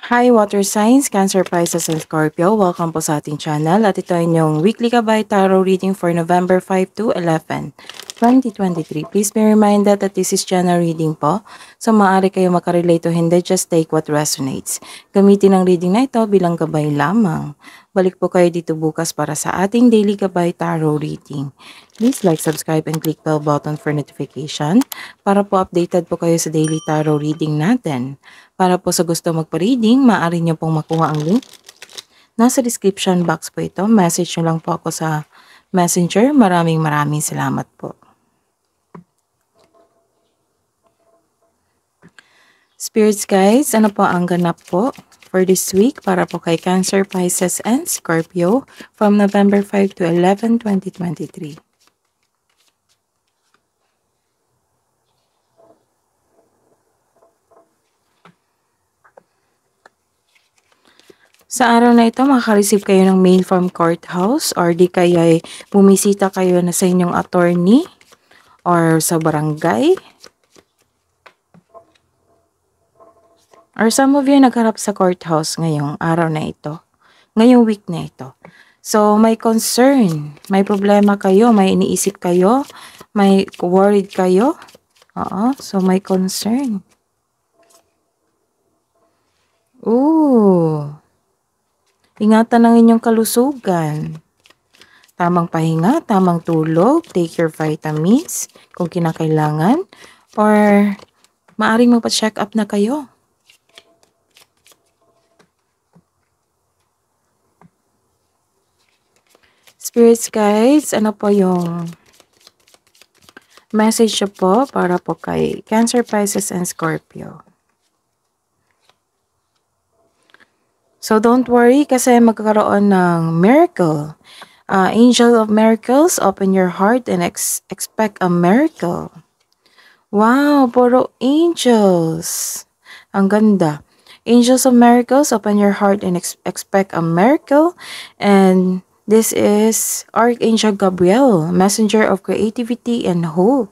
Hi Water Signs, Cancer, Pisces, and Scorpio. Welcome po sa ating channel at ito ay inyong weekly Gabay Tarot reading for November 5 to 11, 2023. Please be reminded that this is general reading po. So maaari kayo makarelate o hindi, just take what resonates. Gamitin ang reading na ito bilang gabay lamang. Balik po kayo dito bukas para sa ating daily Gabay Tarot reading. Please like, subscribe, and click bell button for notification para po updated po kayo sa daily tarot reading natin. Para po sa gusto magpa-reading, maaari nyo pong makuha ang link. Nasa description box po ito. Message nyo lang po ako sa Messenger. Maraming salamat po. Spirits guys, ano po ang ganap po for this week para po kay Cancer, Pisces, and Scorpio from November 5 to 11, 2023. Sa araw na ito, makaka-receive kayo ng mail from courthouse or di kaya bumisita kayo na sa inyong attorney or sa barangay. Or some of you nagharap sa courthouse ngayong araw na ito, ngayong week na ito. So, may concern, may problema kayo, may iniisip kayo, may worried kayo. So may concern. Ingatan ang inyong kalusugan. Tamang pahinga, tamang tulog, take your vitamins kung kinakailangan, or maaring magpa-check up na kayo. Spirits guys, ano po yung message po para po kay Cancer, Pisces, and Scorpio? So don't worry kasi magkakaroon ng miracle. Angel of Miracles, open your heart and expect a miracle. Wow, puro angels. Ang ganda. Angels of Miracles, open your heart and expect a miracle. And this is Archangel Gabriel, messenger of creativity and hope.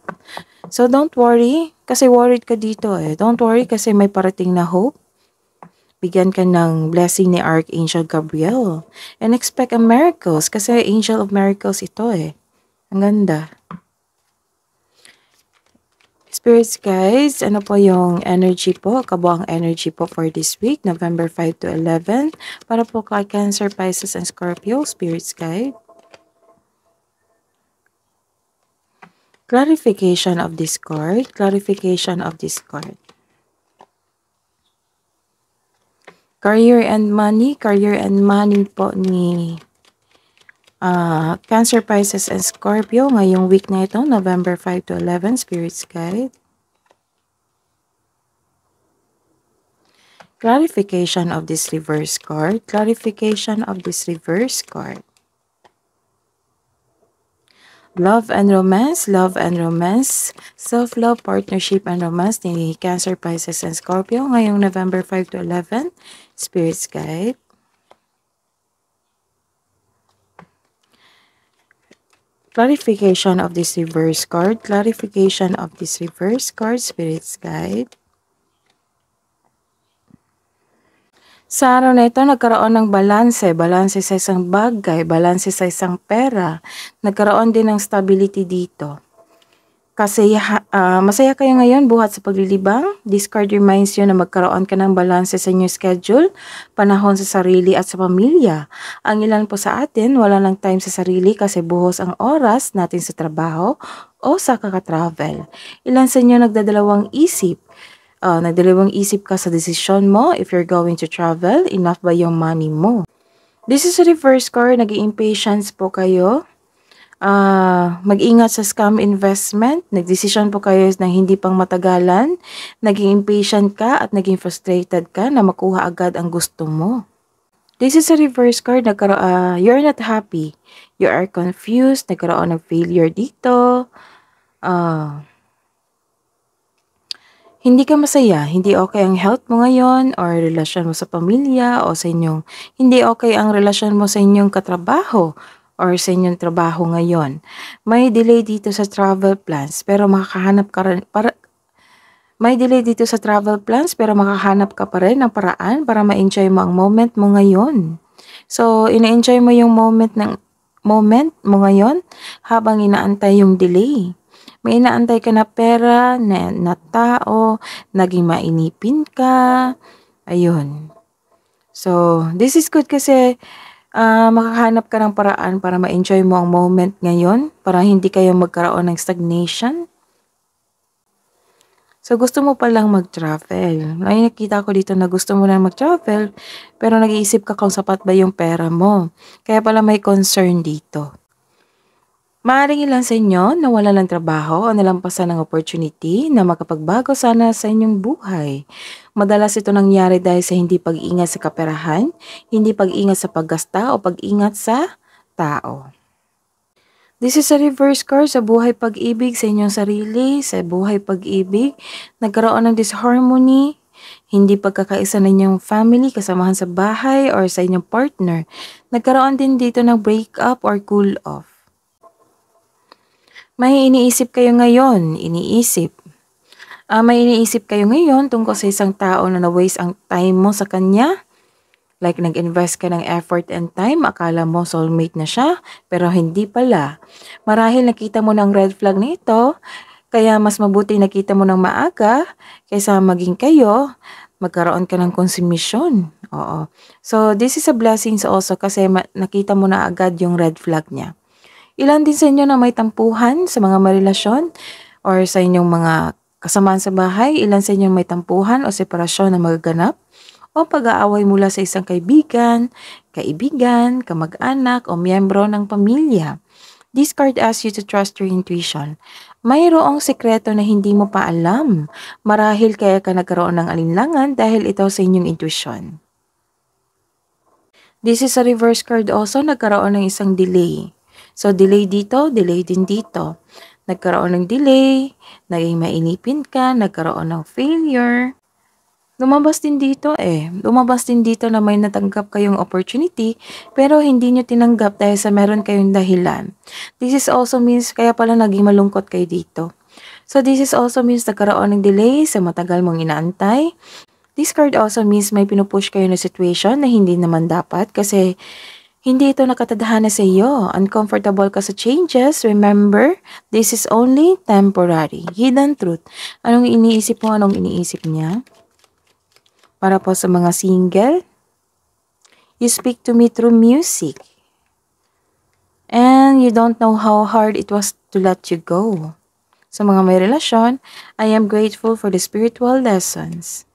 So don't worry kasi worried ka dito eh. Don't worry kasi may parating na hope. Bigyan ka ng blessing ni Archangel Gabriel. And expect a miracles kasi Angel of Miracles ito eh. Ang ganda. Spirits guys, ano po yung energy po, kabuang energy po for this week, November 5 to 11, para po kay Cancer, Pisces, and Scorpio, Spirits guide. Clarification of this card, clarification of this card. Career and money po ni Cancer, Pisces, and Scorpio ngayong week na ito, November 5 to 11, Spirits Guide. Clarification of this reverse card, clarification of this reverse card. Love and romance, self-love, partnership, and romance ni Cancer, Pisces, and Scorpio ngayong November 5 to 11, Spirits Guide. Clarification of this reverse card, clarification of this reverse card, Spirits Guide. Sa araw na ito, nagkaroon ng balanse sa isang bagay, balanse sa isang pera. Nagkaroon din ng stability dito. Kasi masaya kayo ngayon buhat sa paglilibang. This card reminds you na magkaroon ka ng balanse sa inyong schedule, panahon sa sarili at sa pamilya. Ang ilan po sa atin, wala ng time sa sarili kasi buhos ang oras natin sa trabaho o sa kaka-travel. Ilan sa inyo nagdadalawang isip? Nagdalawang isip ka sa desisyon mo if you're going to travel, enough ba yung money mo? This is a reverse card, nag-i-impatience po kayo. Mag-ingat sa scam investment, nagdesisyon po kayo na hindi pang matagalan, naging impatient ka at naging frustrated ka na makuha agad ang gusto mo. This is a reverse card, you're not happy, you are confused, nagkaroon ng failure dito, hindi ka masaya, hindi okay ang health mo ngayon or relasyon mo sa pamilya o sa inyong, hindi okay ang relasyon mo sa inyong katrabaho or sa inyong trabaho ngayon. May delay dito sa travel plans pero makakahanap ka rin, May delay dito sa travel plans pero makahanap ka pa rin ng paraan para ma-enjoy mo ang moment mo ngayon. So, ina-enjoy mo yung moment mo ngayon habang inaantay yung delay. May inaantay ka na pera, na tao, naging mainipin ka. Ayun. So, this is good kasi makakahanap ka ng paraan para ma-enjoy mo ang moment ngayon para hindi kayo magkaroon ng stagnation. So, gusto mo palang mag-travel. Ay, nakita ko dito na gusto mo na mag-travel, pero nag-iisip ka kung sapat ba yung pera mo. Kaya pala may concern dito. Maaaring ilan sa inyo na wala ng trabaho o nalampasan ng opportunity na makapagbago sana sa inyong buhay. Madalas ito nangyari dahil sa hindi pag-iingat sa kaperahan, hindi pag-ingat sa paggasta o pag-ingat sa tao. This is a reverse card sa buhay pag-ibig sa inyong sarili, sa buhay pag-ibig. Nagkaroon ng disharmony, hindi pagkakaisa ng inyong family, kasamahan sa bahay, or sa inyong partner. Nagkaroon din dito ng break up or cool off. May iniisip kayo ngayon, May iniisip kayo ngayon tungkol sa isang tao na na-waste ang time mo sa kanya. Like nag-invest ka ng effort and time, akala mo soulmate na siya, pero hindi pala. Marahil nakita mo ng red flag nito, kaya mas mabuti nakita mo ng maaga kaysa maging kayo, magkaroon ka ng konsumisyon. Oo. So, this is a blessing also kasi nakita mo na agad yung red flag niya. Ilan din sa inyo na may tampuhan sa mga marelasyon or sa inyong mga kasamaan sa bahay, ilan sa inyo may tampuhan o separasyon na magaganap? O pag-aaway mula sa isang kaibigan, kamag-anak o miyembro ng pamilya. This card asks you to trust your intuition. Mayroong sekreto na hindi mo pa alam. Marahil kaya ka nagkaroon ng alinlangan dahil ito sa inyong intuition. This is a reverse card also, nagkaroon ng isang delay. So, delay dito, delay din dito. Nagkaroon ng delay, naging mainipin ka, nagkaroon ng failure. Lumabas din dito na may natanggap kayong opportunity pero hindi nyo tinanggap dahil sa meron kayong dahilan. This is also means kaya pala naging malungkot kayo dito. So this is also means nagkaroon ng delay sa matagal mong inaantay. This card also means may pinupush kayo na situation na hindi naman dapat kasi hindi ito nakatadhana sa iyo. Uncomfortable ka sa changes. Remember, this is only temporary. Hidden truth. Anong iniisip mo? Anong iniisip niya? Para po sa mga single, you speak to me through music. And you don't know how hard it was to let you go. Sa mga may relasyon, I am grateful for the spiritual lessons.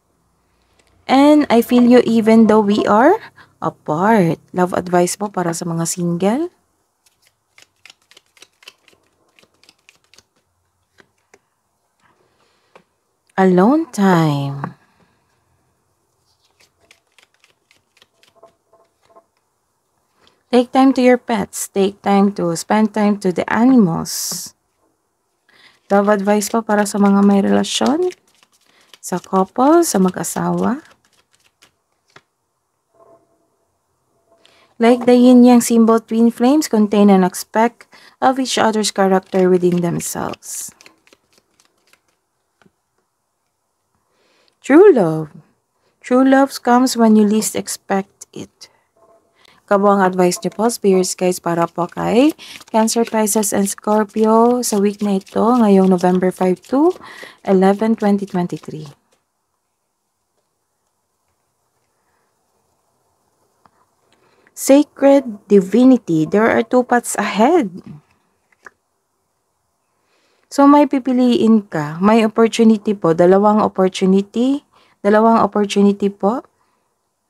And I feel you even though we are apart. Love advice po para sa mga single. Alone time. Take time to your pets. Take time to spend time to the animals. Love advice po para sa mga may relasyon, sa couple, sa mag-asawa. Like the yin-yang symbol, twin flames contain an aspect of each other's character within themselves. True love. True love comes when you least expect it. Kabuang advice niyo po, spirits guys, para po kay Cancer, Pisces, and Scorpio sa week na ito, ngayong November 5 to 11, 2023. Sacred divinity, there are two paths ahead. So may pipiliin ka, may opportunity po, dalawang opportunity po.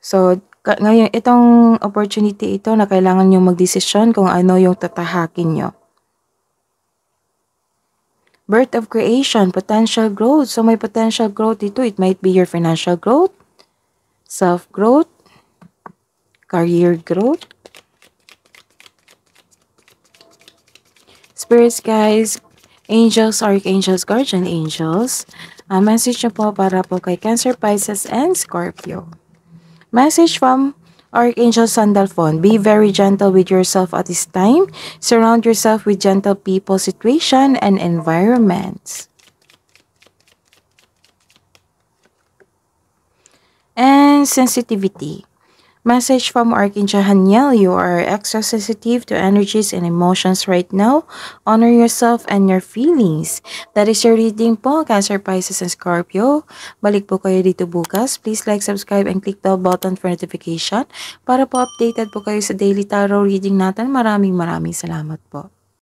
So, ngayon, itong opportunity ito na kailangan nyo magdesisyon kung ano yung tatahakin nyo. Birth of creation, potential growth. So, may potential growth dito. It might be your financial growth, self-growth, career growth. Spirits, guys, angels, archangels, guardian angels. Message nyo po para po kay Cancer, Pisces, and Scorpio. Message from Archangel Sandalphon. Be very gentle with yourself at this time. Surround yourself with gentle people, situation, and environments. and sensitivity. Message from Archangel Haniel, you are extra sensitive to energies and emotions right now. Honor yourself and your feelings. That is your reading po, Cancer, Pisces, and Scorpio. Balik po kayo dito bukas. Please like, subscribe, and click the button for notification para po updated po kayo sa daily tarot reading natin. Maraming salamat po.